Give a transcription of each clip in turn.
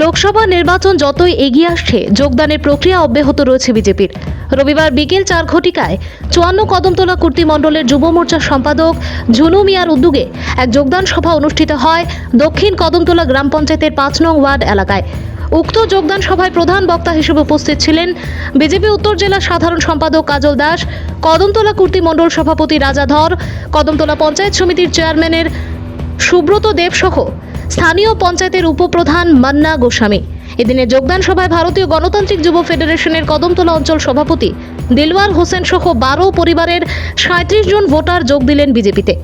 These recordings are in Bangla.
লোকসভা নির্বাচন যতই এগিয়ে আসছে যোগদানের প্রক্রিয়া অব্যাহত রয়েছে বিজেপির। রবিবার বিকেল 4 ঘটিকায় 54 কদমতলা কুর্তি মণ্ডলের যুব মোর্চার সম্পাদক ঝুনু মিয়ার উদ্যোগে এক যোগদান সভা অনুষ্ঠিত হয় দক্ষিণ কদমতলা গ্রাম পঞ্চায়েতের 5 নং ওয়ার্ড এলাকায়। উক্ত যোগদান সভায় প্রধান বক্তা হিসেবে উপস্থিত ছিলেন বিজেপি উত্তর জেলা সাধারণ সম্পাদক কাজল দাস, কদমতলা কুর্তি মণ্ডল সভাপতি রাজা ধর, কদমতলা পঞ্চায়েত সমিতির চেয়ারম্যানের সুব্রত দেব সহ স্থানীয় পঞ্চায়েতের উপপ্রধান মান্না গোস্বামী। এদিনে যোগদান সভায় ভারতীয় গণতান্ত্রিক যুব ফেডারেশনের কদমতলা অঞ্চল সভাপতি দিলওয়ার হোসেন সহ 12 পরিবারের 37 জন ভোটার যোগ দিলেন বিজেপিতে।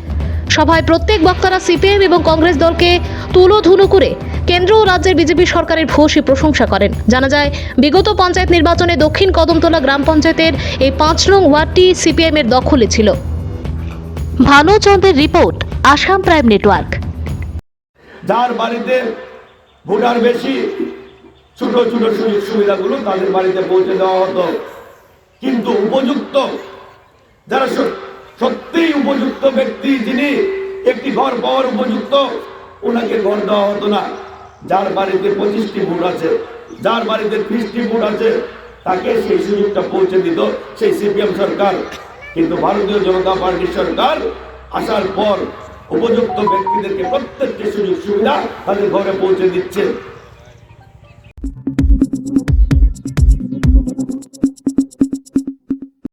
সভায় প্রত্যেক বক্তারা সিপিএম এবং কংগ্রেস দলকে তুলোধুনো করে কেন্দ্র ও রাজ্যের বিজেপি সরকারের ভূয়সী প্রশংসা করেন। জানা যায়, বিগত পঞ্চায়েত নির্বাচনে দক্ষিণ কদমতলা গ্রাম পঞ্চায়েতের এই 5 নং ওয়ার্ডটি সিপিএম এর দখলে ছিল। ভানুচন্দ্রের রিপোর্ট, আসাম প্রাইম নেটওয়ার্ক। যার বাড়িতে ভোটার বেশি, ছোট ছোট সুযোগ সুবিধাগুলো তাদের বাড়িতে পৌঁছে দেওয়া হতো, কিন্তু উপযুক্ত যারা সত্যিই উপযুক্ত ব্যক্তি, যিনি একটি ঘর পাওয়ার উপযুক্ত, ওনাকে ঘর দেওয়া হতো না। যার বাড়িতে 25টি ভোট আছে, যার বাড়িতে 30টি ভোট আছে, তাকে সেই সুযোগটা পৌঁছে দিত সেই সিপিএম সরকার। কিন্তু ভারতীয় জনতা পার্টির সরকার আসার পর উপযুক্ত ব্যক্তিদেরকে প্রত্যেকটি সুযোগ সুবিধা তাদের ঘরে পৌঁছে দিচ্ছে।